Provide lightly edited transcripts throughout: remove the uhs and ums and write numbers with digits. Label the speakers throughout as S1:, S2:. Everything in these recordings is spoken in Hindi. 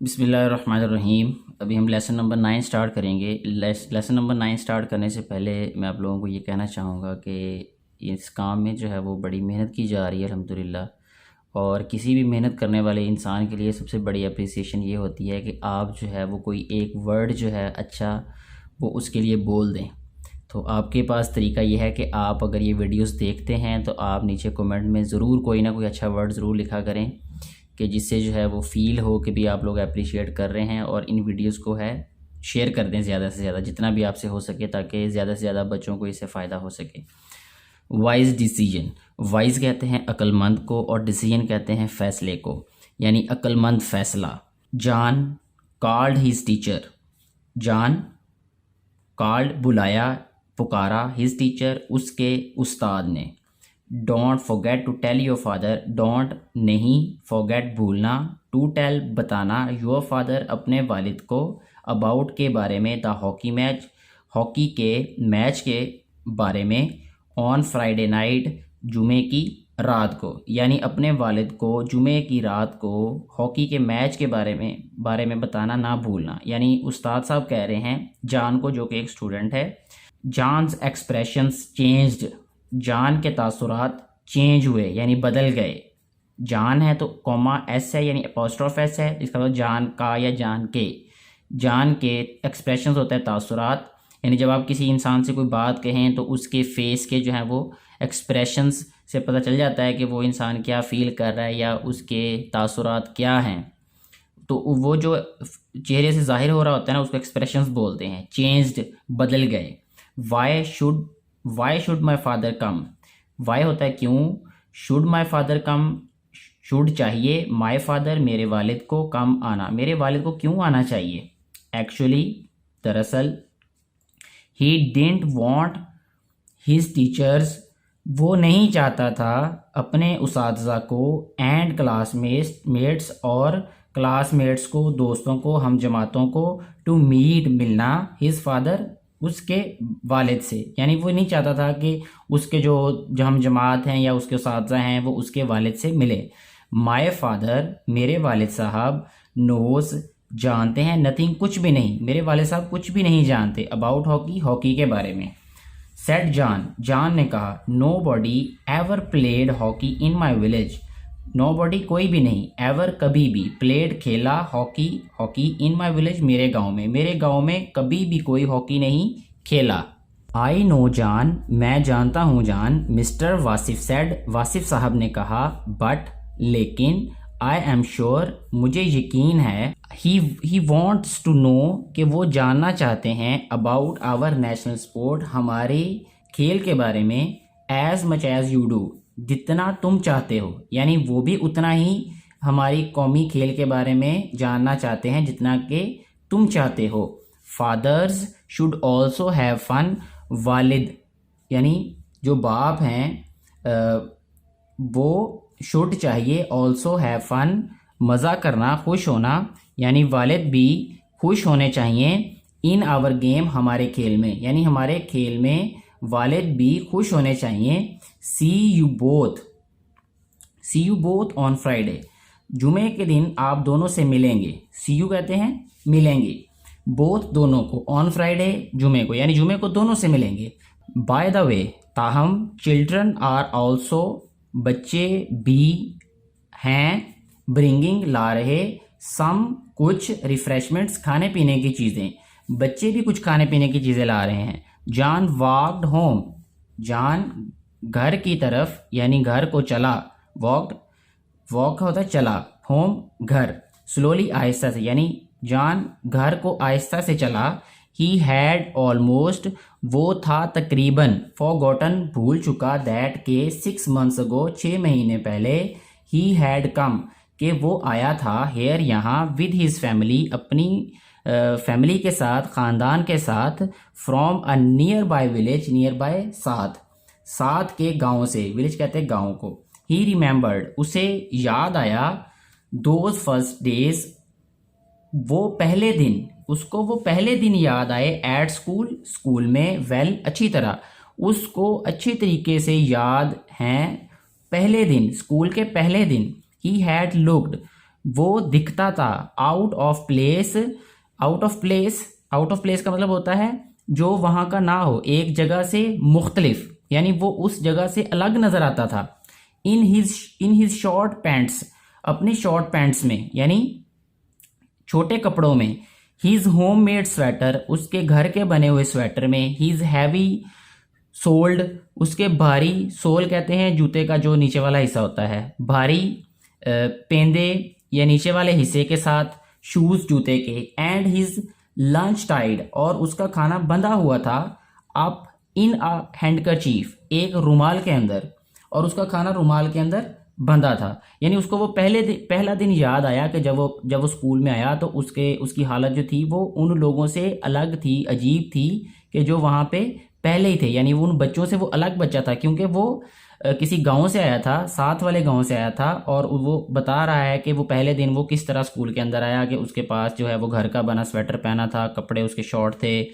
S1: बिस्मिल्लाहिर्रहमानिर्रहीम। अभी हम लेसन नंबर 9 स्टार्ट करेंगे। लेसन नंबर 9 स्टार्ट करने से पहले मैं आप लोगों को ये कहना चाहूँगा कि इस काम में जो है वो बड़ी मेहनत की जा रही है अल्हम्दुलिल्लाह। और किसी भी मेहनत करने वाले इंसान के लिए सबसे बड़ी अप्रिसिएशन ये होती है कि आप जो है वो कोई एक वर्ड जो है अच्छा वो उसके लिए बोल दें। तो आपके पास तरीका ये है कि आप अगर ये वीडियोस देखते हैं तो आप नीचे कमेंट में ज़रूर कोई ना कोई अच्छा वर्ड ज़रूर लिखा करें कि जिससे जो है वो फ़ील हो कि भी आप लोग अप्रिशिएट कर रहे हैं। और इन वीडियोस को है शेयर कर दें ज़्यादा से ज़्यादा जितना भी आपसे हो सके, ताकि ज़्यादा से ज़्यादा बच्चों को इससे फ़ायदा हो सके। वाइज डिसीजन, वाइज कहते हैं अक्लमंद को और डिसीजन कहते हैं फ़ैसले को, यानी अक्लमंद फ़ैसला। John called his teacher, John called बुलाया, पुकारा, हिज टीचर उसके उस्ताद ने। Don't forget to tell your father, don't नहीं, फॉरगेट भूलना, टू टेल बताना, योर फादर अपने वालिद को, अबाउट के बारे में, द हॉकी मैच हॉकी के मैच के बारे में, ऑन फ्राइडे नाइट जुमे की रात को, यानी अपने वालिद को जुमे की रात को हॉकी के मैच के बारे में बताना ना भूलना। यानी उस्ताद साहब कह रहे हैं जॉन को, जो कि एक स्टूडेंट है, जॉन्स एक्सप्रेशंस चेंज्ड, जॉन के तासुरात चेंज हुए यानी बदल गए। जॉन है तो कॉमा एस है यानी अपोस्ट्रोफ एस है, इसका मतलब जॉन का या जॉन के। जॉन के एक्सप्रेशंस होता है तासुरात, यानी जब आप किसी इंसान से कोई बात कहें तो उसके फेस के जो है वो एक्सप्रेशंस से पता चल जाता है कि वो इंसान क्या फ़ील कर रहा है या उसके तासुरात क्या हैं। तो वो जो चेहरे से ज़ाहिर हो रहा होता है ना उसको एक्सप्रेशंस बोलते हैं। चेंज्ड बदल गए। Why should my father come, why होता है क्यों, should my father come should चाहिए, माई फादर मेरे वालिद को, कम आना मेरे वालिद को क्यों आना चाहिए। एक्चुअली दरअसल, he didn't want his teachers वो नहीं चाहता था अपने उसातिज़ा को, एंड क्लासमेट्स और क्लासमेट्स को, दोस्तों को, हम जमातों को, टू मीट मिलना, हिज फादर उसके वालिद से, यानी वो नहीं चाहता था कि उसके जो हम जमात हैं या उसके उसातिज़ा हैं वो उसके वालिद से मिले। माय फादर मेरे वालिद साहब, नोज जानते हैं, नथिंग कुछ भी नहीं, मेरे वालिद साहब कुछ भी नहीं जानते, अबाउट हॉकी हॉकी के बारे में। सेड जॉन ने कहा, nobody ever played hockey in my village, nobody कोई भी नहीं, एवर कभी भी, प्लेड खेला, हॉकी इन माई विलेज मेरे गांव में कभी भी कोई हॉकी नहीं खेला। आई नो जॉन मैं जानता हूँ John, mister Wasif said Wasif साहब ने कहा, बट लेकिन, आई एम श्योर मुझे यकीन है, ही वॉन्ट्स टू नो कि वो जानना चाहते हैं, अबाउट आवर नेशनल स्पोर्ट हमारे खेल के बारे में, as much as you do जितना तुम चाहते हो, यानी वो भी उतना ही हमारी कौमी खेल के बारे में जानना चाहते हैं जितना कि तुम चाहते हो। Fathers should also have fun, वालिद यानी जो बाप हैं वो शुड चाहिए, ऑल्सो हैव फन मज़ा करना, खुश होना, यानी वालिद भी खुश होने चाहिए, इन आवर गेम हमारे खेल में, यानी हमारे खेल में वालिद भी खुश होने चाहिए। सी यू बोथ ऑन फ्राइडे जुमे के दिन आप दोनों से मिलेंगे, सी यू कहते हैं मिलेंगे, बोथ दोनों को, ऑन फ्राइडे जुमे को, यानी जुमे को दोनों से मिलेंगे। बाय द वे ताहम, चिल्ड्रन आर ऑल्सो बच्चे भी हैं, ब्रिंगिंग ला रहे, सम कुछ, रिफ्रेशमेंट्स खाने पीने की चीज़ें, बच्चे भी कुछ खाने पीने की चीज़ें ला रहे हैं। जॉन वॉकड होम, जॉन घर की तरफ यानी घर को चला, वॉक होता है चला, होम घर, स्लोली आहिस्ता से, यानी जॉन घर को आहिस्ता से चला। ही हैड ऑलमोस्ट वो था तकरीबन, फॉरगॉटन भूल चुका, दैट के 6 months अगो 6 महीने पहले, ही हैड कम कि वो आया था, हेयर यहाँ, विद हिज फैमिली अपनी फैमिली के साथ, ख़ानदान के साथ, from a near by village, near by साथ के गाँव से, विलेज कहते हैं गाँव को। ही रिमेंबर्ड उसे याद आया, दोज फर्स्ट डेज वो पहले दिन, उसको वो पहले दिन याद आए, एट स्कूल में, वेल अच्छी तरह, उसको अच्छी तरीके से याद हैं पहले दिन, स्कूल के पहले दिन। ही हैड लुक्ड वो दिखता था। Out of place, out of place, out of place का मतलब होता है जो वहां का ना हो, एक जगह से मुख्तलिफ, यानी वो उस जगह से अलग नजर आता था। इन हिज शॉर्ट पैंट्स, अपने शॉर्ट पैंट्स में यानी छोटे कपड़ों में। हीज होम मेड स्वेटर, उसके घर के बने हुए स्वेटर में। हीज हैवी सोल्ड, उसके भारी, सोल कहते हैं जूते का जो नीचे वाला हिस्सा होता है, भारी पेंदे या नीचे वाले हिस्से के साथ शूज जूते के। एंड हिज लंच टाइड, और उसका खाना बंधा हुआ था अप इन अ हैंडकरचीफ, एक रुमाल के अंदर, और उसका खाना रुमाल के अंदर बंधा था। यानी उसको वो पहला दिन याद आया कि जब वो स्कूल में आया तो उसकी हालत जो थी वो उन लोगों से अलग थी, अजीब थी, कि जो वहाँ पे पहले ही थे। यानी वो उन बच्चों से वो अलग बच्चा था, क्योंकि वो किसी गांव से आया था, साथ वाले गांव से आया था। और वो बता रहा है कि वो पहले दिन वो किस तरह स्कूल के अंदर आया, कि उसके पास जो है वो घर का बना स्वेटर पहना था, कपड़े उसके शॉर्ट थे,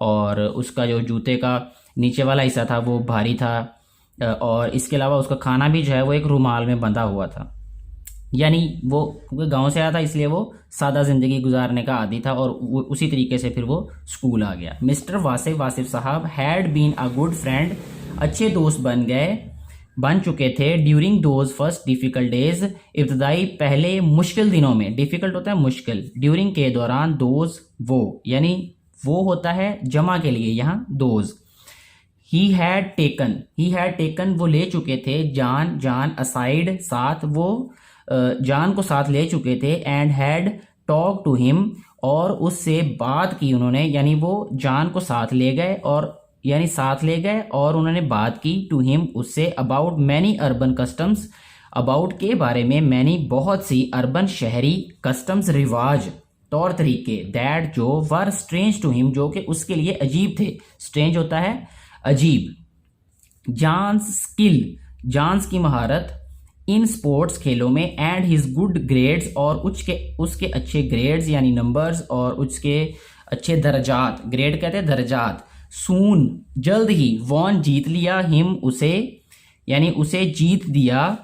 S1: और उसका जो जूते का नीचे वाला हिस्सा था वो भारी था, और इसके अलावा उसका खाना भी जो है वो एक रुमाल में बंधा हुआ था। यानी वो क्योंकि गांव से आया था इसलिए वो सादा ज़िंदगी गुजारने का आदी था, और उसी तरीके से फिर वो स्कूल आ गया। Mister Wasif sahab had been a good friend, अच्छे दोस्त बन चुके थे। During those first difficult days, इब्तदाई पहले मुश्किल दिनों में। डिफ़िकल्ट होता है मुश्किल, ड्यूरिंग के दौरान, दोज वो, यानी वो होता है जमा के लिए यहाँ दोज। ही हैड टेकन वो ले चुके थे। जान असाइड, साथ वो जान को साथ ले चुके थे। And had talk to him, और उससे बात की उन्होंने, यानी वो जान को साथ ले गए, और यानी साथ ले गए और उन्होंने बात की टू हिम उससे, about many urban customs, about के बारे में, मैनी बहुत सी, अर्बन शहरी, कस्टम्स रिवाज, तौर तरीके, दैट जो, वर स्ट्रेंज टू हिम जो कि उसके लिए अजीब थे। स्ट्रेंज होता है अजीब। जानस की महारत, इन स्पोर्ट्स खेलों में। एंड हिज गुड ग्रेड्स, और उसके अच्छे ग्रेड्स यानी नंबर्स, और उसके अच्छे दर्जात, ग्रेड कहते हैं दर्जात। सून जल्द ही, वॉन जीत लिया, हिम उसे, यानी उसे जीत दिया।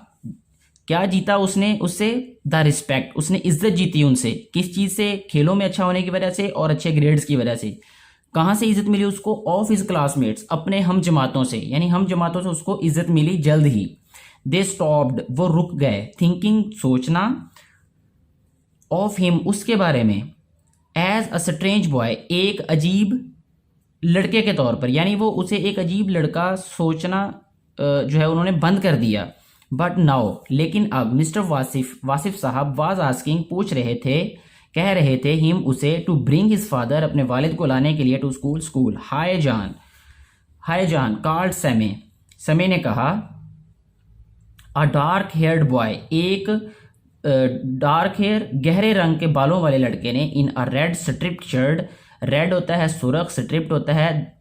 S1: क्या जीता उसने उससे? द रिस्पेक्ट, उसने इज्जत जीती उनसे। किस चीज़ से? खेलों में अच्छा होने की वजह से और अच्छे ग्रेड्स की वजह से। कहाँ से इज्जत मिली उसको? ऑफ हिज क्लासमेट्स, अपने हम जमातों से, यानी हम जमातों से उसको इज्जत मिली जल्द ही। दे स्टॉप्ड, वो रुक गए। थिंकिंग, सोचना। ऑफ हिम, उसके बारे में। एज अ स्ट्रेंज बॉय, एक अजीब लड़के के तौर पर, यानी वो उसे एक अजीब लड़का सोचना जो है उन्होंने बंद कर दिया। बट नाउ, लेकिन अब, मिस्टर वासिफ साहब वाज आस्किंग, पूछ रहे थे, कह रहे थे, हिम उसे, टू ब्रिंग हिज फादर, अपने वालिद को लाने के लिए, टू स्कूल। हाय जान कॉल्ड समय ने कहा। अ डार्क हेयर्ड बॉय, एक डार्क हेयर, गहरे रंग के बालों वाले लड़के ने। इन अ रेड स्ट्रिप्ड शर्ट, रेड होता है सुर्ख, स्ट्रिप्ड होता है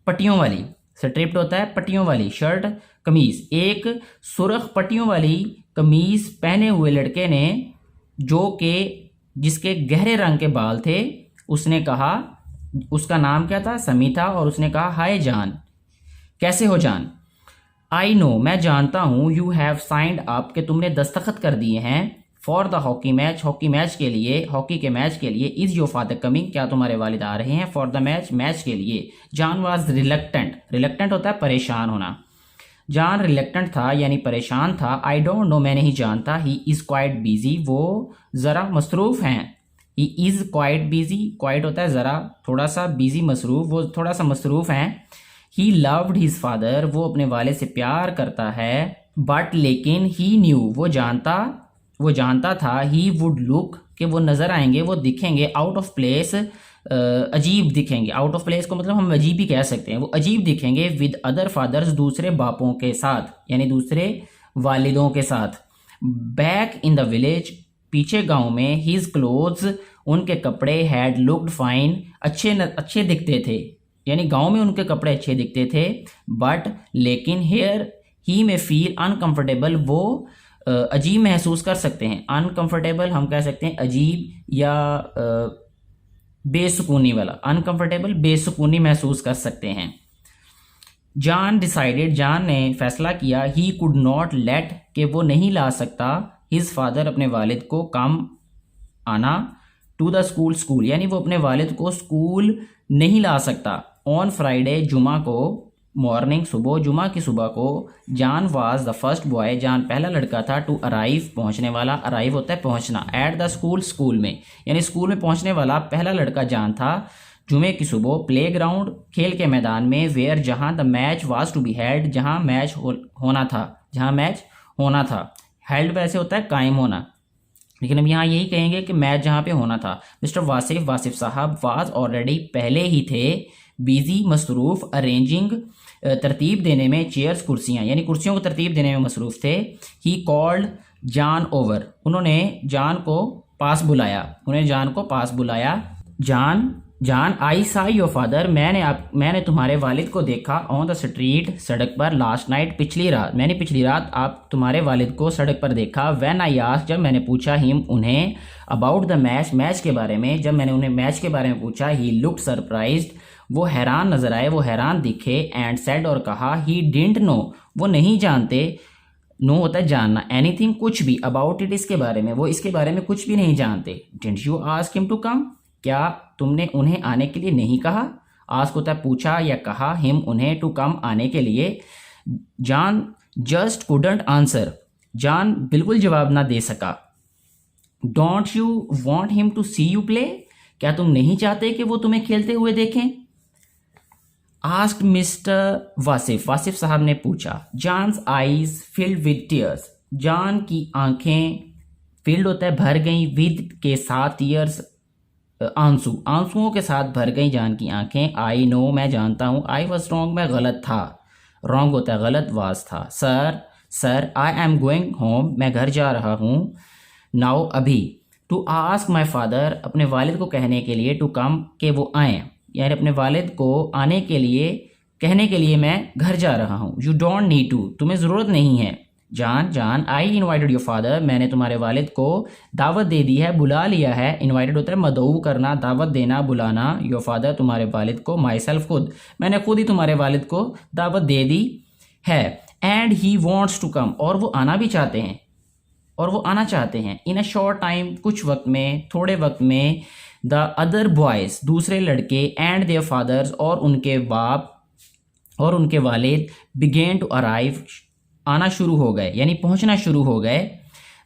S1: पट्टियों वाली, स्ट्रिप्ड होता है पट्टियों वाली शर्ट, कमीज। एक सुर्ख पट्टियों वाली कमीज पहने हुए लड़के ने, जो के जिसके गहरे रंग के बाल थे, उसने कहा, उसका नाम क्या था? समी था, और उसने कहा, हाय जान, कैसे हो जान? आई नो, मैं जानता हूँ। यू हैव साइंड अप, कि तुमने दस्तखत कर दिए हैं। For the hockey match, hockey के मैच के लिए। इज योर फादर कमिंग, क्या तुम्हारे वालिद आ रहे हैं? फॉर द मैच के लिए। जान वॉज रिलक्टेंट होता है परेशान होना। जान रिलक्टेंट था यानी परेशान था। आई डोंट नो, मैं नहीं जानता। ही इज क्वाइट बिजी, वो ज़रा मसरूफ़ हैं। He is quite busy, quite होता है ज़रा, थोड़ा सा, बिजी मसरूफ़, वो थोड़ा सा मसरूफ़ हैं। ही लव्ड हिज फादर, वो अपने वाले से प्यार करता है। बट लेकिन, ही न्यू, वो जानता था। ही वुड लुक, कि वो नज़र आएंगे, वो दिखेंगे, आउट ऑफ प्लेस, अजीब दिखेंगे। आउट ऑफ प्लेस को मतलब हम अजीब ही कह सकते हैं। वो अजीब दिखेंगे विद अदर फादर्स, दूसरे बापों के साथ, यानी दूसरे वालिदों के साथ। बैक इन द विलेज, पीछे गांव में। हिज क्लोथ्स, उनके कपड़े। हैड लुक्ड फाइन, अच्छे दिखते थे, यानी गांव में उनके कपड़े अच्छे दिखते थे। बट लेकिन, हेयर ही में फील अनकंफर्टेबल, वो अजीब महसूस कर सकते हैं। अनकंफर्टेबल हम कह सकते हैं अजीब या बेसुकूनी वाला। अनकंफर्टेबल, बेसुकूनी महसूस कर सकते हैं। जान ने फैसला किया। ही कुड नॉट लेट, कि वो नहीं ला सकता, हिज फादर अपने वालिद को कम आना, टू द स्कूल यानी वो अपने वालिद को स्कूल नहीं ला सकता। ऑन फ्राइडे जुमा को मॉर्निंग सुबह, जुमा की सुबह को जान वाज द फर्स्ट बॉय, जान पहला लड़का था, टू अराइव पहुंचने वाला, अराइव होता है पहुंचना, एट द स्कूल में यानी स्कूल में पहुंचने वाला पहला लड़का जान था जुमे की सुबह। प्ले ग्राउंड खेल के मैदान में, वेयर जहां, the match was to be held जहां मैच होना था, जहां मैच होना था। हेल्ड वैसे होता है कायम होना, लेकिन हम यहाँ यही कहेंगे कि मैच जहाँ पे होना था। मिस्टर वासिफ साहब वाज ऑलरेडी पहले ही थे, बिजी मसरूफ, अरेंजिंग तरतीब देने में, चेयर्स कुर्सियाँ यानी कुर्सियों को तरतीब देने में मसरूफ थे। ही कॉल्ड जान ओवर, उन्होंने जान को पास बुलाया, उन्हें जान को पास बुलाया। जान आई सा योर फादर, मैंने तुम्हारे वालिद को देखा, ऑन द स्ट्रीट सड़क पर, लास्ट नाइट पिछली रात, मैंने पिछली रात आप तुम्हारे वालिद को सड़क पर देखा। व्हेन आई आस्क्ड, जब मैंने पूछा, हिम उन्हें, अबाउट द मैच के बारे में, जब मैंने उन्हें मैच के बारे में पूछा, ही लुक्ड सरप्राइज्ड, वो हैरान नजर आए, वो हैरान दिखे, एंड सेड और कहा, ही डिडंट नो, वो नहीं जानते, नो होता है जानना, एनीथिंग कुछ भी, अबाउट इट इसके बारे में, वो इसके बारे में कुछ भी नहीं जानते। Didn't you ask him to come, क्या तुमने उन्हें आने के लिए नहीं कहा? आस्क होता है पूछा या कहा, हिम उन्हें, टू कम आने के लिए। जान जस्ट कुडंट आंसर, जान बिल्कुल जवाब ना दे सका। Don't you want him to see you play, क्या तुम नहीं चाहते कि वो तुम्हें खेलते हुए देखें? आस्क्ड मिस्टर वासिफ साहब ने पूछा। जानस आईज फिल्ड विद टीयर्स, जान की आंखें, फिल्ड होता है भर गई, विद के साथ, टीयर्स आंसुओं के साथ भर गई जान की आंखें। आई नो, मैं जानता हूँ, आई वॉज रॉन्ग, मैं गलत था, रॉन्ग होता है गलत, वाज था। Sir I am going home, मैं घर जा रहा हूँ, नाउ अभी, टू आस्क माई फादर, अपने वालिद को कहने के लिए, टू कम के वो आएँ, यानी अपने वालिद को आने के लिए कहने के लिए मैं घर जा रहा हूँ। यू डोंट नीड टू, तुम्हें ज़रूरत नहीं है। जान आई इनवाइटेड योर फादर, मैंने तुम्हारे वालिद को दावत दे दी है, बुला लिया है। इनवाइटेड होता है मदऊ करना, दावत देना, बुलाना। योर फादर तुम्हारे वालिद को, माई सेल्फ खुद, मैंने खुद ही तुम्हारे वालिद को दावत दे दी है। And he wants to come, और वो आना भी चाहते हैं, और वो आना चाहते हैं। इन अ शॉर्ट टाइम, कुछ वक्त में, थोड़े वक्त में। द अदर बॉयज़, दूसरे लड़के, एंड देयर फादर्स, और उनके बाप और उनके वालिद, बिगेन टू अराइव, आना शुरू हो गए, यानी पहुंचना शुरू हो गए।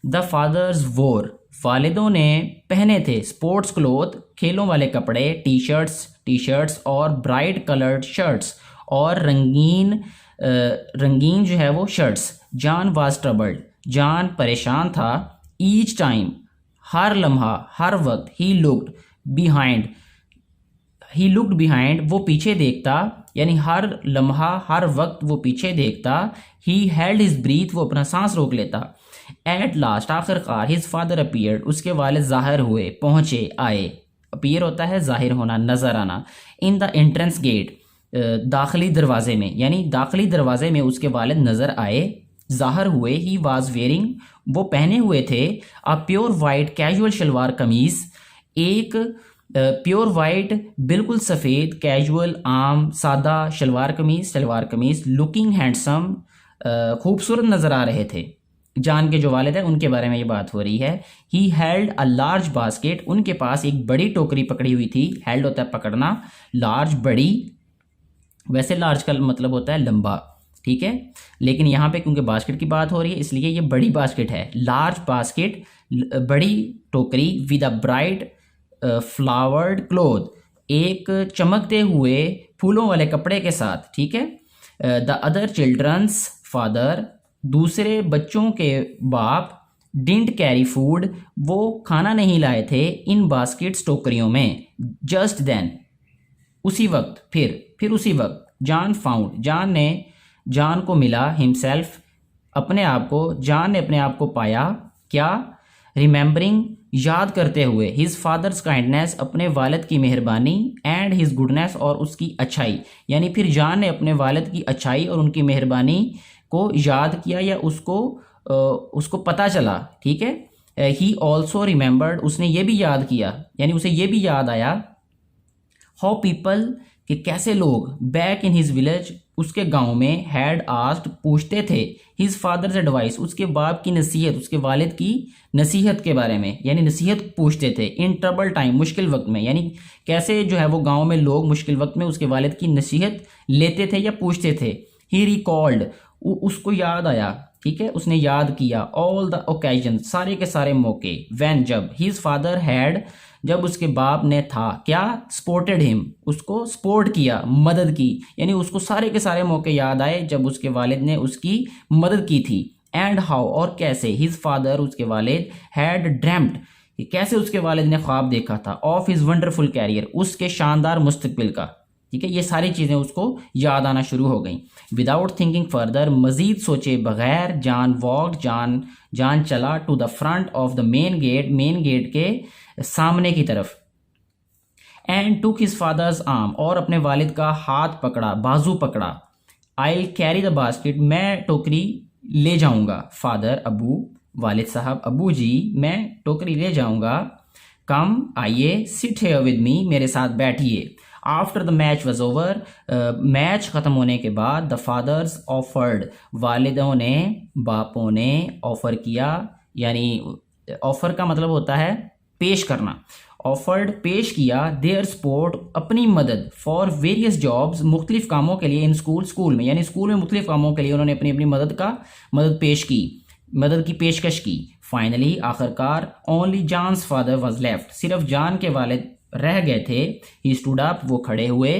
S1: द फादर्स वोर, वालिदों ने पहने थे, स्पोर्ट्स क्लोथ, खेलों वाले कपड़े, टी शर्ट्स और ब्राइट कलर्ड शर्ट्स, और रंगीन जो है वो शर्ट्स। जान वाज ट्रबल्ड, जान परेशान था। ईच टाइम, हर लम्हा, हर वक्त। ही लुक्ड बिहाइंड, वो पीछे देखता, यानी हर लम्हा, हर वक्त वो पीछे देखता। ही हेल्ड हिज ब्रीथ, वो अपना सांस रोक लेता। एट लास्ट, आखिरकार, हिज फादर अपीयर्ड, उसके वालिद जाहिर हुए, पहुंचे, आए। अपीयर होता है जाहिर होना, नजर आना। इन द एंट्रेंस गेट, दाखिली दरवाजे में, यानी दाखिली दरवाजे में उसके वालिद नजर आए, जाहिर हुए। ही वाज वेयरिंग, वो पहने हुए थे, a pure white casual shalwar kameez, एक प्योर वाइट बिल्कुल सफ़ेद कैजुअल आम सादा शलवार कमीज। लुकिंग हैंडसम, खूबसूरत नज़र आ रहे थे। जान के जो वालिद हैं उनके बारे में ये बात हो रही है। He held a large basket, उनके पास एक बड़ी टोकरी पकड़ी हुई थी। हेल्ड होता है पकड़ना, लार्ज बड़ी, वैसे लार्ज का मतलब होता है लंबा, ठीक है, लेकिन यहाँ पे क्योंकि बास्केट की बात हो रही है इसलिए ये बड़ी बास्केट है। लार्ज बास्केट, बड़ी टोकरी, with a bright flowered cloth, एक चमकते हुए फूलों वाले कपड़े के साथ, ठीक है। द अदर चिल्ड्रंस फादर, दूसरे बच्चों के बाप, डिडंट कैरी फूड, वो खाना नहीं लाए थे, इन बास्केट्स, टोकरियों में। जस्ट देन, उसी वक्त, फिर उसी वक्त। जान फाउंड, जान को मिला, हिमसेल्फ, अपने आप को, जान ने अपने आप को पाया, क्या, रिमेंबरिंग, याद करते हुए, हिज फादर्स काइंडनेस, अपने वालिद की मेहरबानी, एंड हिज गुडनेस, और उसकी अच्छाई, यानी फिर जान ने अपने वालिद की अच्छाई और उनकी मेहरबानी को याद किया, या उसको पता चला, ठीक है। ही ऑल्सो रिमेंबर्ड, उसने ये भी याद किया, यानी उसे ये भी याद आया, हाउ पीपल, कि कैसे लोग, बैक इन हिज विलेज, उसके गांव में हैड आस्क्ड पूछते थे हिज फादर्स एडवाइस, उसके बाप की नसीहत, उसके वालिद की नसीहत के बारे में, यानी नसीहत पूछते थे। इन ट्रबल टाइम, मुश्किल वक्त में, यानी कैसे जो है वो गांव में लोग मुश्किल वक्त में उसके वालिद की नसीहत लेते थे या पूछते थे। ही रिकॉल्ड, उसको याद आया, ठीक है, उसने याद किया। ऑल द ओकेजन, सारे के सारे मौके। व्हेन, जब। हिज फादर हैड, जब उसके बाप ने था क्या, सपोर्टेड हिम, उसको सपोर्ट किया, मदद की, यानी उसको सारे के सारे मौके याद आए जब उसके वालिद ने उसकी मदद की थी। एंड हाउ, और कैसे। हिज फादर, उसके वालिद, हैड ड्रीम्ड, कैसे उसके वालिद ने ख्वाब देखा था। ऑफ हिज वंडरफुल कैरियर, उसके शानदार मुस्तकबिल का, ठीक है। ये सारी चीज़ें उसको याद आना शुरू हो गई। विदाउट थिंकिंग फर्दर, मजीद सोचे बगैर, जान वॉक्ड, जान चला, to the front of the main gate के सामने की तरफ। And took his father's arm, और अपने वालिद का हाथ पकड़ा, बाजू पकड़ा। आई कैरी द बास्केट, मैं टोकरी ले जाऊंगा। फादर, अबू, वालिद साहब, अबू जी, मैं टोकरी ले जाऊंगा। कम, आइए, सिट हियर विद मी, मेरे साथ बैठिए। After the match was over, match ख़त्म होने के बाद, द फादर्स ऑफर्ड, वालिदों ने, बापों ने ऑफ़र किया, यानी ऑफ़र का मतलब होता है पेश करना। ऑफर्ड, पेश किया। देयर सपोर्ट, अपनी मदद। फॉर वेरियस जॉब्स, मुख्तलिफ कामों के लिए। इन स्कूल में, यानी स्कूल में मुख्तलिफ कामों के लिए उन्होंने अपनी अपनी मदद पेश की, मदद की पेशकश की। फाइनली, आखिरकार, ओनली जानस फादर वॉज लेफ्ट, सिर्फ जान के वालिद रह गए थे। ही स्टूड अप, वो खड़े हुए।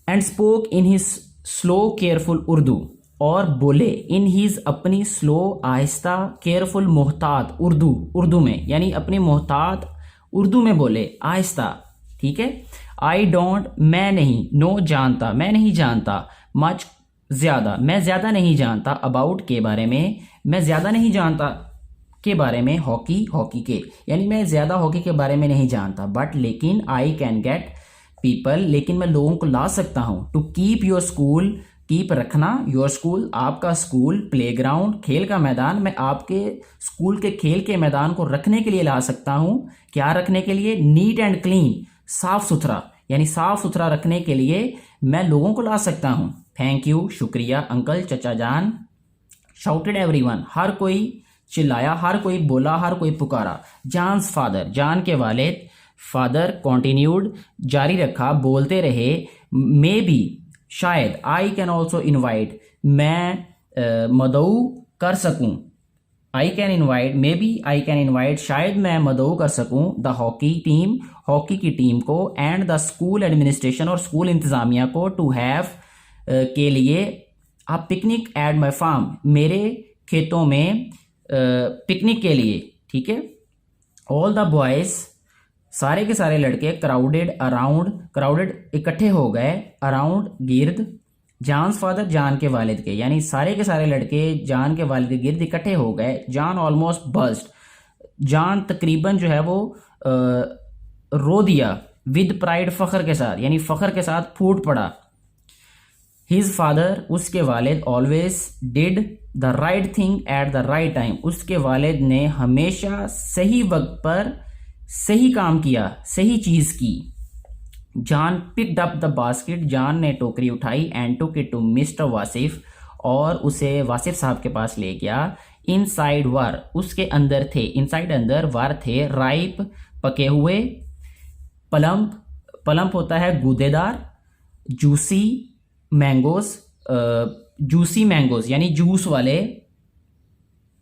S1: And spoke in his slow careful Urdu, और बोले इन हिज, अपनी स्लो आहिस्ता, केयरफुल मोहतात उर्दू में, यानी अपनी मोहतात उर्दू में बोले, आहिस्ता, ठीक है। आई डोंट, मैं नहीं, नो, जानता, मैं नहीं जानता। मच, ज्यादा, मैं ज्यादा नहीं जानता। अबाउट, के बारे में, मैं ज्यादा नहीं जानता के बारे में। हॉकी के, यानी मैं ज्यादा हॉकी के बारे में नहीं जानता। बट, लेकिन, आई कैन गेट पीपल, लेकिन मैं लोगों को ला सकता हूं। To keep your school, keep, रखना, योर स्कूल, आपका स्कूल। प्लेग्राउंड, खेल का मैदान, मैं आपके स्कूल के खेल के मैदान को रखने के लिए ला सकता हूं। क्या रखने के लिए। नीट एंड क्लीन, साफ सुथरा, यानी साफ सुथरा रखने के लिए मैं लोगों को ला सकता हूं। थैंक यू, शुक्रिया अंकल, चचा जान। शाउटेड एवरीवन, हर कोई चिल्लाया, हर कोई बोला, हर कोई पुकारा। जानस फादर, जान के वालिद। फादर कॉन्टिन्यूड, जारी रखा, बोलते रहे। मे बी, शायद। आई कैन ऑल्सो इन्वाइट, मैं मदऊ कर सकूं। I can invite, maybe I can invite, शायद मैं मदऊ कर सकूं। द हॉकी टीम, हॉकी की टीम को। एंड द स्कूल एडमिनिस्ट्रेशन, और स्कूल इंतजामिया को। टू हैव, के लिए। A picnic at my farm, मेरे खेतों में पिकनिक के लिए, ठीक है। ऑल द बॉयज, सारे के सारे लड़के। क्राउडेड अराउंड, क्राउडेड इकट्ठे हो गए। अराउंड, गिर्द। जानस फादर, जान के वालिद के, यानी सारे के सारे लड़के जान के वालिद के गिर्द इकट्ठे हो गए। जान ऑलमोस्ट बर्स्ट, जान तकरीबन जो है वो रो दिया। विद प्राइड, फख्र के साथ, यानी फख्र के साथ फूट पड़ा। हिज फादर, उसके वालिद। Always did the right thing at the right time, उसके वालिद ने हमेशा सही वक्त पर सही काम किया, सही चीज की। जान पिक्ड अप द बास्केट, जान ने टोकरी उठाई। And took it to mister Wasif, और उसे वासिफ साहब के पास ले गया। इनसाइड वर, उसके अंदर थे, इनसाइड अंदर, वर थे। राइप, पके हुए। पलम्प, पलम्प होता है गूदेदार। जूसी मैंगोज, जूसी मैंगोज यानी जूस वाले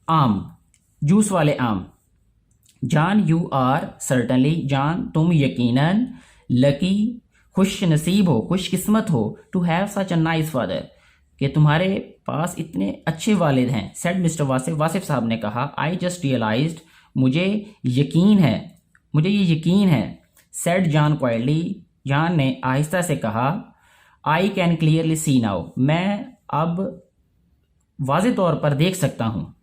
S1: आम, जूस वाले आम। जान, यू आर सर्टनली, जान तुम यकीनन। लकी, खुश नसीब हो, खुश किस्मत हो। To have such a nice father, कि तुम्हारे पास इतने अच्छे वालिद हैं। सेड मिस्टर वासिफ, वासिफ साहब ने कहा। आई जस्ट रियलाइज्ड, मुझे यकीन है, मुझे ये यकीन है। सेड जान क्वाइटली, जान ने आहिस्ता से कहा। I can clearly see now, मैं अब वाज़े तौर पर देख सकता हूँ।